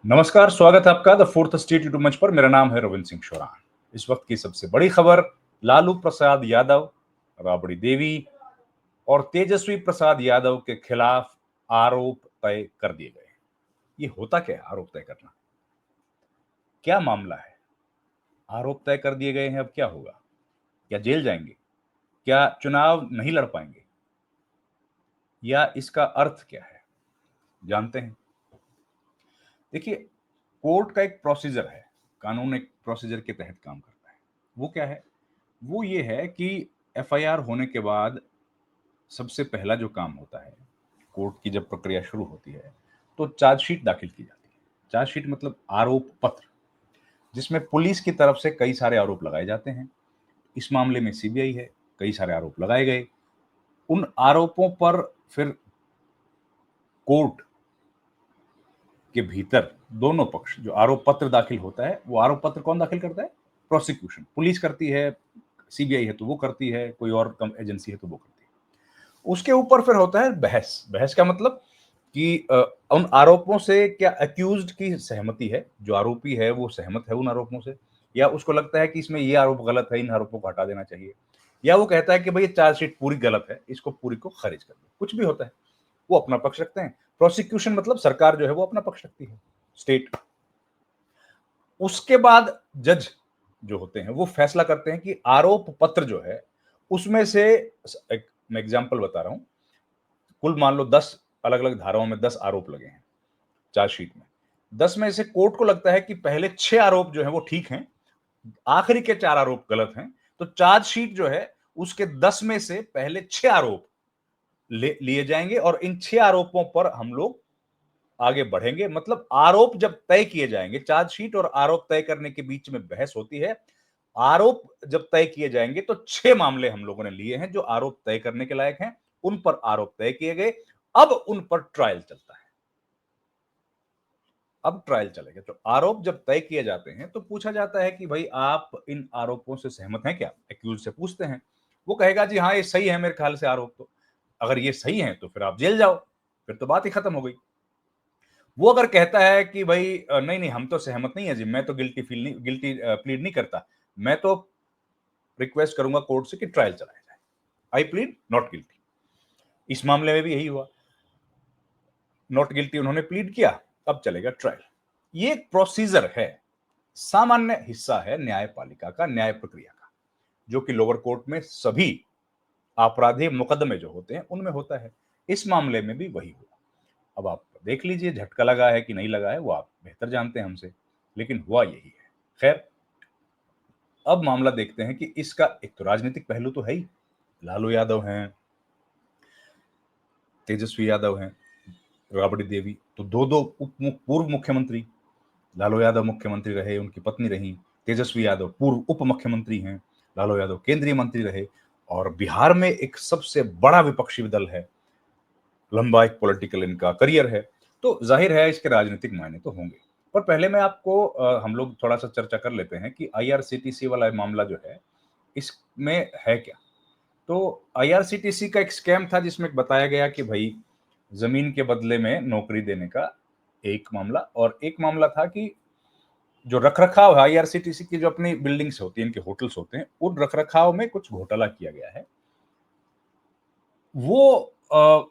नमस्कार, स्वागत है आपका द फोर्थ स्टेट यूट्यूब मंच पर। मेरा नाम है रविंद्र सिंह शोरान। इस वक्त की सबसे बड़ी खबर, लालू प्रसाद यादव, राबड़ी देवी और तेजस्वी प्रसाद यादव के खिलाफ आरोप तय कर दिए गए। ये होता क्या है आरोप तय करना? क्या मामला है? आरोप तय कर दिए गए हैं, अब क्या होगा? क्या जेल जाएंगे? क्या चुनाव नहीं लड़ पाएंगे? या इसका अर्थ क्या है, जानते हैं? देखिए, कोर्ट का एक प्रोसीजर है, कानून एक प्रोसीजर के तहत काम करता है। वो क्या है? वो ये है कि एफआईआर होने के बाद सबसे पहला जो काम होता है, कोर्ट की जब प्रक्रिया शुरू होती है, तो चार्जशीट दाखिल की जाती है। चार्जशीट मतलब आरोप पत्र, जिसमें पुलिस की तरफ से कई सारे आरोप लगाए जाते हैं। इस मामले में सीबीआई है, कई सारे आरोप लगाए गए। उन आरोपों पर फिर कोर्ट के भीतर दोनों पक्ष, जो आरोप पत्र दाखिल होता है, वो आरोप पत्र कौन दाखिल करता है? प्रोसिक्यूशन, पुलिस करती है। सीबीआई है तो वो करती है, कोई और एजेंसी है तो वो करती है। उसके ऊपर फिर होता है बहस। बहस का मतलब कि उन आरोपों से क्या अक्यूज्ड की सहमति है, जो आरोपी है वो सहमत है उन आरोपों से, या उसको लगता है कि इसमें ये आरोप गलत है, इन आरोपों को हटा देना चाहिए, या वो कहता है कि भाई ये चार्जशीट पूरी गलत है, इसको पूरी को खारिज कर दो। कुछ भी होता है, वो अपना पक्ष रखते हैं। प्रोसिक्यूशन मतलब सरकार जो है वो अपना पक्ष रखती है, स्टेट। उसके बाद जज जो होते हैं वो फैसला करते हैं कि आरोप पत्र जो है उसमें से, एक मैं एग्जांपल बता रहा हूं, कुल मान लो 10 अलग अलग धाराओं में 10 आरोप लगे हैं चार्जशीट में। 10 में से कोर्ट को लगता है कि पहले 6 आरोप जो है वो ठीक हैं, आखिरी के 4 आरोप गलत हैं। तो चार्जशीट जो है उसके 10 में से पहले 6 आरोप लिए जाएंगे और इन 6 आरोपों पर हम लोग आगे बढ़ेंगे। मतलब आरोप जब तय किए जाएंगे, चार्जशीट और आरोप तय करने के बीच में बहस होती है। आरोप जब तय किए जाएंगे तो 6 मामले हम लोगों ने लिए हैं जो आरोप तय करने के लायक हैं, उन पर आरोप तय किए गए। अब उन पर ट्रायल चलता है। अब ट्रायल चलेगा। तो आरोप जब तय किए जाते हैं तो पूछा जाता है कि भाई आप इन आरोपों से सहमत हैं क्या? एक्यूज से पूछते हैं। वो कहेगा जी हाँ, ये सही है मेरे ख्याल से आरोप तो। अगर ये सही है तो फिर आप जेल जाओ, फिर तो बात ही खत्म हो गई। वो अगर कहता है कि भाई नहीं नहीं, हम तो सहमत नहीं है जी, मैं तो गिल्टी प्लीड नहीं करता, मैं तो रिक्वेस्ट करूंगा कोर्ट से कि ट्रायल चलाया जाए, आई प्लीड नॉट गिल्टी। इस मामले में भी यही हुआ, नॉट गिल्टी उन्होंने प्लीड किया, अब चलेगा ट्रायल। ये एक प्रोसीजर है, सामान्य हिस्सा है न्यायपालिका का, न्याय प्रक्रिया का, जो कि लोअर कोर्ट में सभी आपराधिक मुकदमे जो होते हैं उनमें होता है। इस मामले में भी वही हुआ। अब आप देख लीजिए, झटका लगा है कि नहीं लगा है वो आप बेहतर जानते हैं हमसे, लेकिन हुआ यही है। खैर, अब मामला देखते हैं कि इसका एक तो राजनीतिक पहलू तो है ही। लालू यादव हैं, तेजस्वी यादव हैं, राबड़ी देवी तो दो दो पूर्व मुख्यमंत्री। लालू यादव मुख्यमंत्री रहे, उनकी पत्नी रही। तेजस्वी यादव पूर्व उप मुख्यमंत्री हैं। लालू यादव केंद्रीय मंत्री रहे। और बिहार में एक सबसे बड़ा विपक्षी दल है, लंबा एक पॉलिटिकल इनका करियर है। तो जाहिर है इसके राजनीतिक मायने तो होंगे। पर पहले मैं आपको हम लोग थोड़ा सा चर्चा कर लेते हैं कि आईआरसीटीसी वाला मामला जो है इसमें है क्या। तो आईआरसीटीसी का एक स्कैम था जिसमें बताया गया कि भाई जमीन के बदले में नौकरी देने का एक मामला, और एक मामला था कि जो रखरखाव है आईआरसीटीसी की, जो अपनी बिल्डिंग्स होती हैं, इनके होटल्स होते हैं, उन रखरखाव में कुछ घोटाला किया गया है। वो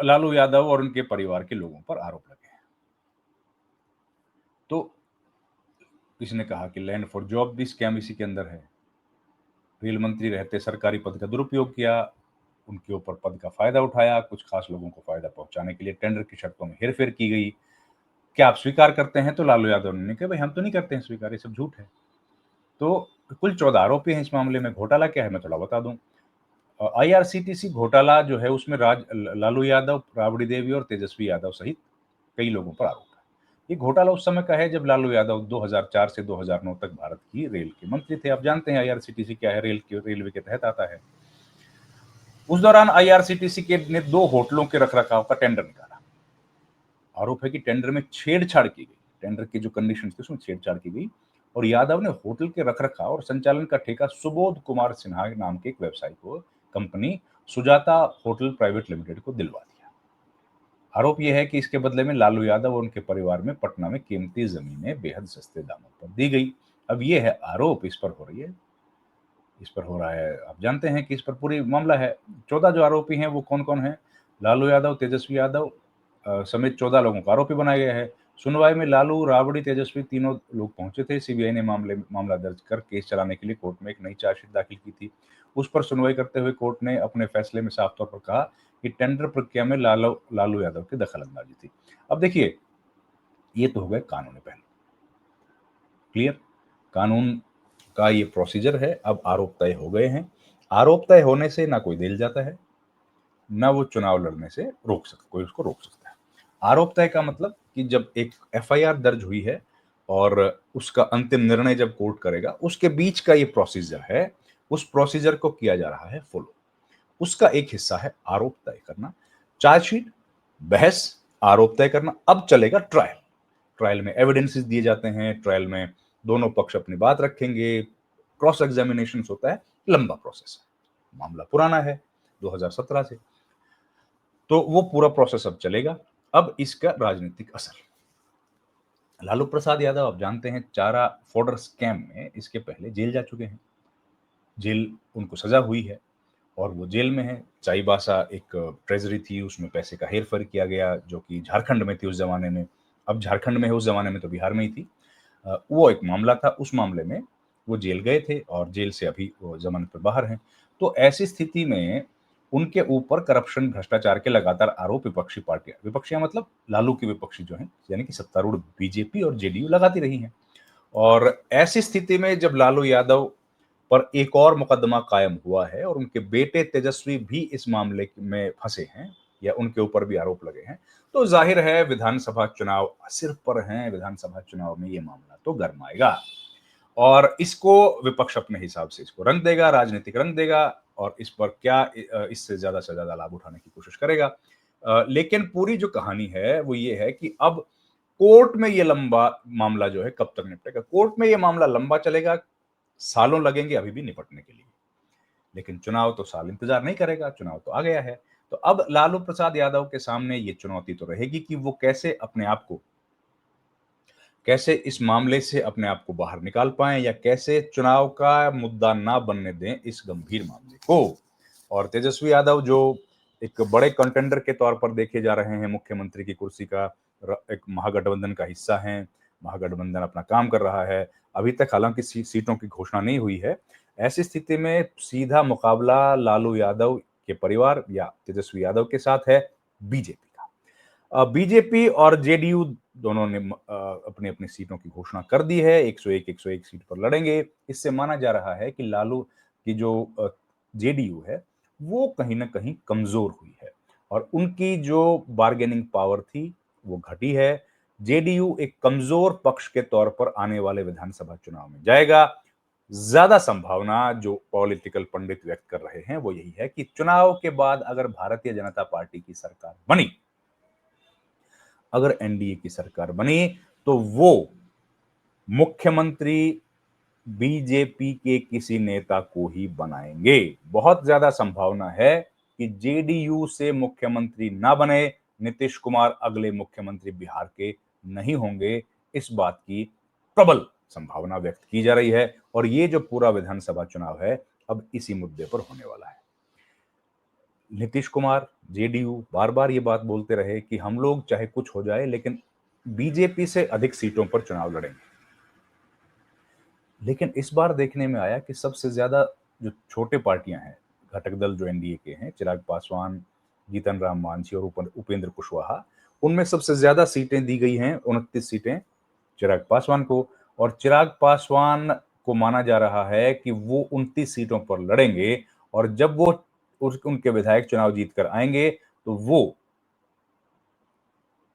लालू यादव और उनके परिवार के लोगों पर आरोप लगे हैं। तो किसी ने कहा कि लैंड फॉर जॉब भी स्कैम इसी के अंदर है। रेल मंत्री रहते सरकारी पद का दुरुपयोग किया, उनके ऊपर पद का फायदा उठाया, कुछ खास लोगों को फायदा पहुंचाने के लिए टेंडर की शर्तों में हेरफेर की गई। क्या आप स्वीकार करते हैं? तो लालू यादव ने कहा भाई हम तो नहीं करते हैं स्वीकार, ये सब झूठ है। तो कुल 14 आरोपी हैं इस मामले में। घोटाला क्या है मैं थोड़ा बता दूं। आईआरसीटीसी घोटाला जो है उसमें लालू यादव, राबड़ी देवी और तेजस्वी यादव सहित कई लोगों पर आरोप है। ये घोटाला उस समय का है जब लालू यादव 2004 से 2009 तक भारत की रेल के मंत्री थे। आप जानते हैं आईआरसीटीसी क्या है, रेलवे के तहत आता है। उस दौरान आईआरसीटीसी के ने 2 होटलों के रखरखाव का टेंडर निकाला। आरोप है कि टेंडर में छेड़छाड़ की गई, टेंडर के जो कंडीशन थे उसमें छेड़छाड़ की गई, और यादव ने होटल के रखरखाव और संचालन का ठेका सुबोध कुमार सिन्हा नाम के एक व्यवसायी को, company Sujata hotel private limited को दिलवा दिया। आरोप यह है कि इसके बदले में लालू यादव और उनके परिवार में पटना में कीमती जमीनें बेहद सस्ते दामों पर दी गई। अब ये है आरोप, इस पर हो रही है, इस पर हो रहा है। आप जानते हैं कि इस पर पूरी मामला है। 14 जो आरोपी हैं वो कौन-कौन हैं? लालू यादव, तेजस्वी यादव समेत 14 लोगों को आरोपी बनाया गया है। सुनवाई में लालू, राबड़ी, तेजस्वी तीनों लोग पहुंचे थे। सीबीआई ने मामला दर्ज कर केस चलाने के लिए कोर्ट में एक नई चार्जशीट दाखिल की थी। उस पर सुनवाई करते हुए कोर्ट ने अपने फैसले में साफ तौर पर कहा कि टेंडर प्रक्रिया में लालू यादव की दखल-अंदाजी थी। अब देखिए, ये तो हो गए कानूनी पहलू। क्लियर? कानून का ये प्रोसीजर है। अब आरोप तय हो गए हैं। आरोप तय होने से ना कोई जेल जाता है, ना वो चुनाव लड़ने से कोई उसको रोक सकता है। आरोप तय का मतलब कि जब एक एफआईआर दर्ज हुई है और उसका अंतिम निर्णय जब कोर्ट करेगा, उसके बीच का ये प्रोसीजर है, उस प्रोसीजर को किया जा रहा है फॉलो। उसका एक हिस्सा है आरोप तय करना, चार्जशीट, बहस, आरोप तय करना। अब चलेगा ट्रायल। ट्रायल में एविडेंसेस दिए जाते हैं, ट्रायल में दोनों पक्ष अपनी बात रखेंगे, क्रॉस एग्जामिनेशन होता है, लंबा प्रोसेस है। मामला पुराना है 2017 से, तो वो पूरा प्रोसेस अब चलेगा। अब इसका राजनीतिक असर, लालू प्रसाद यादव आप जानते हैं चारा फॉडर स्कैम में इसके पहले जेल जा चुके हैं। जेल उनको सजा हुई है और वो जेल में है। चाईबासा एक ट्रेजरी थी, उसमें पैसे का हेर फेर किया गया, जो कि झारखंड में थी उस जमाने में। अब झारखंड में है, उस जमाने में तो बिहार में ही थी। वो एक मामला था। उस मामले में वो जेल गए थे और जेल से अभी वो जमानत पर बाहर हैं। तो ऐसी स्थिति में उनके ऊपर करप्शन, भ्रष्टाचार के लगातार आरोप विपक्षी पार्टियां, विपक्षियां मतलब लालू की विपक्षी जो हैं, यानी कि सत्तारूढ़ बीजेपी और जेडीयू लगाती रही हैं। और ऐसी स्थिति में जब लालू यादव पर एक और मुकदमा कायम हुआ है और उनके बेटे तेजस्वी भी इस मामले में फंसे हैं या उनके ऊपर भी आरोप लगे हैं, तो जाहिर है विधानसभा चुनाव सिर पर हैं। विधानसभा चुनाव में ये मामला तो गरमाएगा और इसको विपक्ष अपने हिसाब से इसको रंग देगा, राजनीतिक रंग देगा और इस पर क्या इससे से ज्यादा लाभ उठाने की कोशिश करेगा। लेकिन पूरी जो कहानी है वो ये है कि अब कोर्ट में ये लंबा मामला जो है कब तक निपटेगा। कोर्ट में ये मामला लंबा चलेगा, सालों लगेंगे अभी भी निपटने के लिए। लेकिन चुनाव तो साल इंतजार नहीं करेगा, चुनाव तो आ गया है। तो अब लालू प्रसाद यादव के सामने ये चुनौती तो रहेगी कि वो कैसे इस मामले से अपने आप को बाहर निकाल पाएं या कैसे चुनाव का मुद्दा ना बनने दें इस गंभीर मामले को। और तेजस्वी यादव जो एक बड़े कंटेंडर के तौर पर देखे जा रहे हैं, मुख्यमंत्री की कुर्सी का एक महागठबंधन का हिस्सा हैं, महागठबंधन अपना काम कर रहा है। अभी तक हालांकि सीटों की घोषणा नहीं हुई है। ऐसी स्थिति में सीधा मुकाबला लालू यादव के परिवार या तेजस्वी यादव के साथ है बीजेपी का। बीजेपी और जेडीयू दोनों ने अपनी अपनी सीटों की घोषणा कर दी है। 101 सीट पर लड़ेंगे। इससे माना जा रहा है कि लालू की जो जेडीयू है वो कहीं ना कहीं कमजोर हुई है और उनकी जो बार्गेनिंग पावर थी वो घटी है। जेडीयू एक कमजोर पक्ष के तौर पर आने वाले विधानसभा चुनाव में जाएगा। ज्यादा संभावना जो पॉलिटिकल पंडित व्यक्त कर रहे हैं वो यही है कि चुनाव के बाद अगर भारतीय जनता पार्टी की सरकार बनी, अगर एनडीए की सरकार बनी, तो वो मुख्यमंत्री बीजेपी के किसी नेता को ही बनाएंगे। बहुत ज्यादा संभावना है कि जेडीयू से मुख्यमंत्री ना बने, नीतीश कुमार अगले मुख्यमंत्री बिहार के नहीं होंगे। इस बात की प्रबल संभावना व्यक्त की जा रही है और ये जो पूरा विधानसभा चुनाव है अब इसी मुद्दे पर होने वाला है। नीतीश कुमार, जेडीयू बार बार ये बात बोलते रहे कि हम लोग चाहे कुछ हो जाए लेकिन बीजेपी से अधिक सीटों पर चुनाव लड़ेंगे। लेकिन इस बार देखने में आया कि सबसे ज्यादा जो छोटे पार्टियां हैं, घटक दल जो एनडीए के हैं, चिराग पासवान, जीतन राम मांझी और उपेंद्र कुशवाहा, उनमें सबसे ज्यादा सीटें दी गई हैं, 29 सीटें चिराग पासवान को। और चिराग पासवान को माना जा रहा है कि वो 29 सीटों पर लड़ेंगे और जब वो उनके विधायक चुनाव जीत कर आएंगे तो वो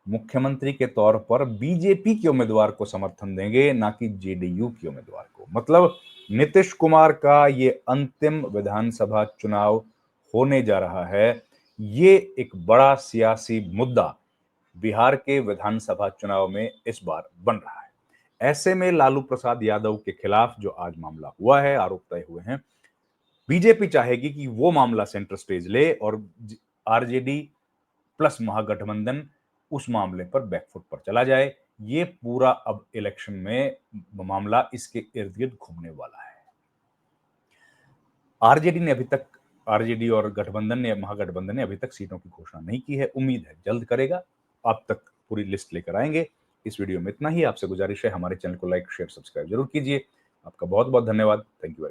मुख्यमंत्री के तौर पर बीजेपी के उम्मीदवार को समर्थन देंगे, ना कि जेडीयू के उम्मीदवार को। मतलब नीतीश कुमार का ये अंतिम विधानसभा चुनाव होने जा रहा है। ये एक बड़ा सियासी मुद्दा बिहार के विधानसभा चुनाव में इस बार बन रहा है। ऐसे में लालू प्रसाद यादव के खिलाफ जो आज मामला हुआ है, आरोप तय हुए हैं, बीजेपी चाहेगी कि वो मामला सेंटर स्टेज ले और आरजेडी प्लस महागठबंधन उस मामले पर बैकफुट पर चला जाए। ये पूरा अब इलेक्शन में मामला इसके इर्द गिर्द घूमने वाला है। आरजेडी और महागठबंधन ने अभी तक सीटों की घोषणा नहीं की है। उम्मीद है जल्द करेगा। अब तक पूरी लिस्ट लेकर आएंगे। इस वीडियो में इतना ही। आपसे गुजारिश है हमारे चैनल को लाइक शेयर सब्सक्राइब जरूर कीजिए। आपका बहुत बहुत धन्यवाद। Thank you.